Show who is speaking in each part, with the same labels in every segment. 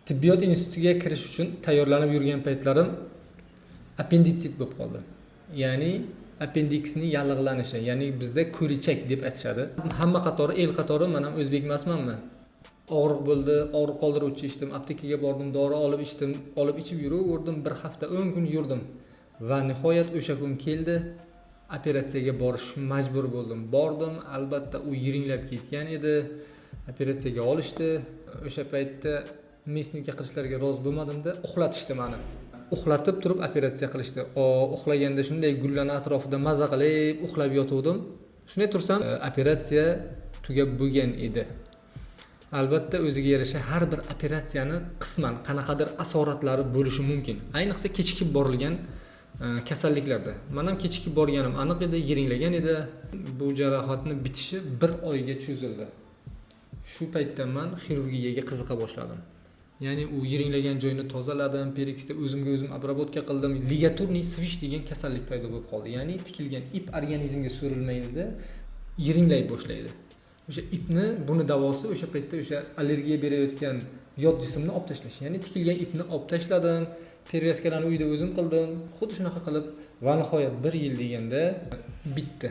Speaker 1: Tibbiyot institutiga kirish uchun tayyorlanib yurgan paytlarim appenditsit bo'lib qoldi. Ya'ni appendiksning yallig'lanishi, ya'ni bizda ko'richak deb aytishadi. Hamma qatori, el qatori men ham o'zbek emasmanmi? Og'riq bo'ldi, og'riq qoldiruvchi ichdim, aptekaga bordim, dori olib ichdim, olib ichib yuraverdim, bir hafta 10 kun yurdim va nihoyat o'sha kun keldi. Operatsiyaga borish majbur bo'ldim. Bordim, albatta u yiringlab ketgan edi. Operatsiyaga olishdi. O'sha paytda mesnika qilishlariga rozi bo'lmadim-da, uxlatishdi meni. Uxlatib turib operatsiya qilishdi. Uxlaganda shunday gullani atrofida maza qilib uxlab yotuvdim. Shunday tursam, operatsiya tugab bo'lgan edi. Albatta o'ziga yarasha har bir operatsiyani qisman qanaqadir asoratlari bo'lishi mumkin. Ayniqsa kechikib borilgan kasalliklarda. Men ham kechikib borganim aniq edi, yiringlagan edi. Bu jarohatni bitishi 1 oyga cho'zildi. Shu paytda men xirurgiyaga qiziqa boshladim. Ya'ni u yiringlagan joyini tozaladim, periksda o'zimga o'zim obработка qildim. Ligaturniy svish degan kasallik paydo bo'lib qoldi. Ya'ni tikilgan ip organizmga so'rilmaydi, yiringlay boshlaydi. O'sha ipni, buni davosi o'sha paytda o'sha allergiya berayotgan yot jismni olib tashlash. Ya'ni tikilgan ipni olib tashladim, pervyaskalarni uyda o'zim qildim. Xuddi shunaqa qilib va nihoyat 1 yil deganda bitdi.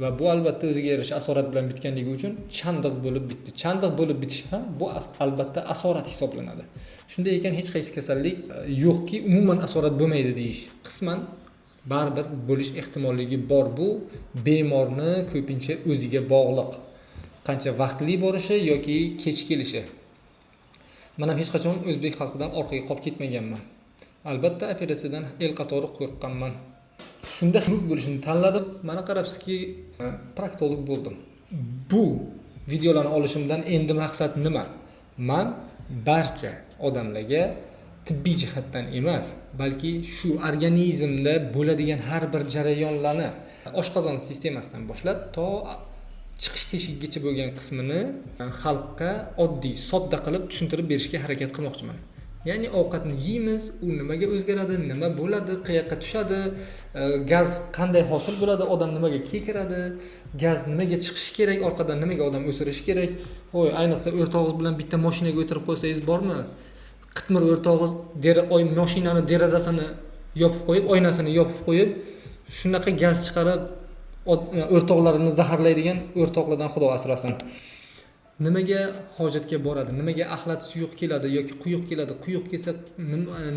Speaker 1: Va bu albatta o'ziga yarasha asorat bilan bitganligi uchun chandiq bo'lib bitdi. Chandiq bo'lib bitish ham bu albatta asorat hisoblanadi. Shunday ekan hech qaysi kasallik yo'qki, umuman asorat bo'lmaydi deyish. Qisman baribir bo'lish ehtimolligi bor. Bu bemorni ko'pincha o'ziga bog'liq. Qancha vaqtli borishi yoki kech kelishi. Men ham hech qachon o'zbek xalqidan orqaga qolib ketmaganman. Albatta operatsiyadan el qatori qo'rqqanman. Shunda xirurg bo'lishni tanladim. Mana qarabsizki, proktolog bo'ldim. Bu videolarni olishimdan endi maqsad nima? Men barcha odamlarga tibbiy jihatdan emas, balki shu organizmda bo'ladigan har bir jarayonlarni oshqozon sistemasidan boshlab to chiqish teshigigacha bo'lgan qismini xalqqa oddiy, sodda qilib tushuntirib berishga harakat qilmoqchiman. Ya'ni ovqatni yeymiz, u nimaga o'zgaradi, nima bo'ladi, qayoqqa tushadi, gaz qanday hosil bo'ladi, odam nimaga kekiradi, gaz nimaga chiqishi kerak, orqadan nimaga odam o'sirishi kerak. Ayniqsa o'rtog'iz bilan bitta mashinaga o'tirib qo'ysangiz bormi? Qitmir o'rtog'iz mashinani derazasini yopib qo'yib, oynasini yopib qo'yib, shunaqa gaz chiqarib o'rtoqlarini zaharlaydigan o'rtoqlardan Xudo asrasin. Nimaga hojatga boradi, nimaga axlat suyuq keladi yoki quyuq keladi, quyuq kelsa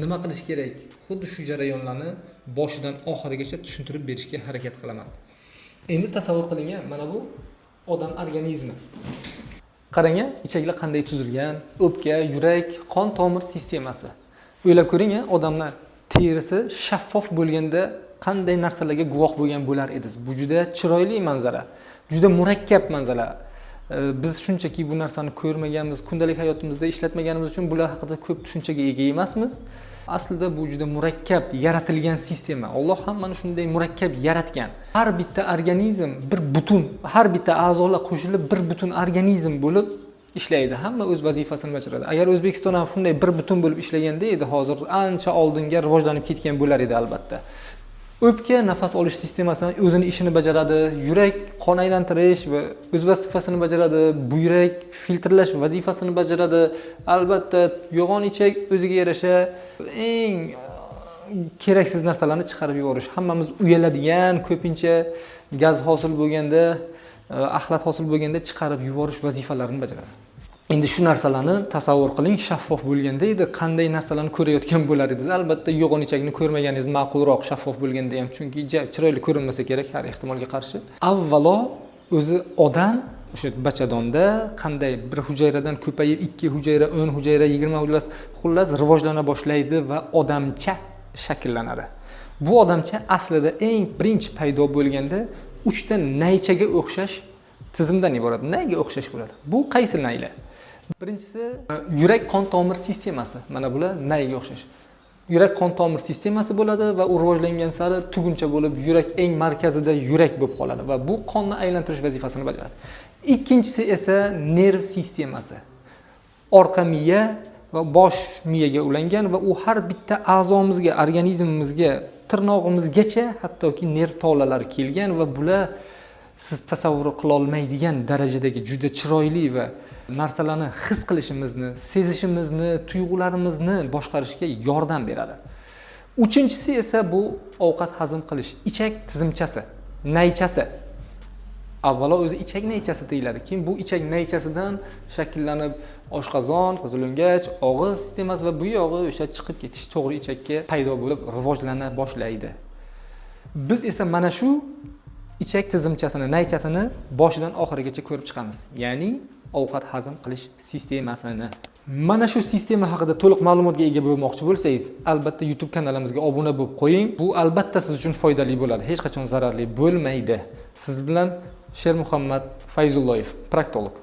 Speaker 1: nima qilish kerak? Xuddi shu jarayonlarni boshidan oxirigacha tushuntirib berishga harakat qilaman. Endi tasavvur qiling, mana bu odam organizmi. Qarang, ichaklar qanday tuzilgan, o'pka, yurak, qon tomir sistemasi. O'ylab ko'ring, odamlar terisi shaffof bo'lganda qanday narsalarga guvoh bo'lgan bo'lar edingiz. Bu juda chiroyli manzara, juda murakkab manzara. Biz shunchaki bu narsani ko'rmaganmiz, kundalik hayotimizda ishlatmaganimiz uchun bular haqida ko'p tushunchaga ega emasmiz. Aslida bu juda murakkab yaratilgan sistema. Alloh ham mana shunday murakkab yaratgan. Har bitta organizm bir butun, har bitta a'zolar qo'shilib bir butun organizm bo'lib ishlaydi. Hamma o'z vazifasini bajaradi. Agar O'zbekiston ham shunday bir butun bo'lib ishlaganda edi, hozir ancha oldinga rivojlanib ketgan bo'lar edi albatta. O'pka nafas olish sistemasini o'zini ishini bajaradi, yurak qon aylantirish va o'z vazifasini bajaradi, buyrak filtrlash vazifasini bajaradi. Albatta, yo'g'on ichak o'ziga yarasha eng keraksiz narsalarni chiqarib yuborish. Hammamiz uyaladigan, ko'pincha gaz hosil bo'lganda, axlat hosil bo'lganda chiqarib yuborish vazifalarini bajaradi. Endi shu narsalarni tasavvur qiling, shaffof bo'lganda edi, qanday narsalarni ko'rayotgan bo'lar edingiz. Albatta, yo'g'on ichakni ko'rmaganingiz ma'qulroq shaffof bo'lganda ham, chunki chiroyli ko'rinmasa kerak har ehtimolga qarshi. Avvalo, o'zi odam o'sha bachadonda qanday bir hujayradan ko'payib 2 hujayra, 10 hujayra, 20 hujayra, xullas rivojlana boshlaydi va odamcha shakllanadi. Bu odamcha aslida eng birinchi paydo bo'lganda 3 ta naychaga o'xshash tizimdan iborat. Nayga o'xshash bo'ladi? Bu qaysi naylar? Birinchisi yurak qon tomir sistemasi. Mana bular nayga o'xshash. Yurak qon tomir sistemasi bo'ladi va u rivojlangan sari tuguncha bo'lib, yurak eng markazida yurak bo'lib qoladi va bu qonni aylantirish vazifasini bajaradi. Ikkinchisi esa nerv sistemasi. Orqa miya va bosh miyaga ulangan va u har bitta a'zomizga, organizmimizga, tirnog'imizgacha hattoki nerv tolalari kelgan va bular siz tasavvur qila olmaydigan darajadagi juda chiroyli va narsalarni his qilishimizni, sezishimizni, tuyg'ularimizni boshqarishga yordam beradi. Uchinchisi esa bu ovqat hazm qilish, ichak tizimchasi, naychasi. Avvalo o'zi ichak naychasi deyiladi. Keyin bu ichak naychasidan shakllanib oshqozon, qizilo'ngach, og'iz sistemasi va bu yog'i o'sha chiqib ketish to'g'ri ichakka paydo bo'lib rivojlana boshlaydi. Biz esa mana shu ichak tizimchasini, naychasini boshidan oxirigacha ko'rib chiqamiz. Ya'ni ovqat hazm qilish sistemasini. Mana shu sistema haqida to'liq ma'lumotga ega bo'lmoqchi bo'lsangiz, albatta YouTube kanalimizga obuna bo'lib qo'ying. Bu albatta siz uchun foydali bo'ladi, hech qachon zararli bo'lmaydi. Siz bilan Shermuhammad Fayzulloyev, proktolog.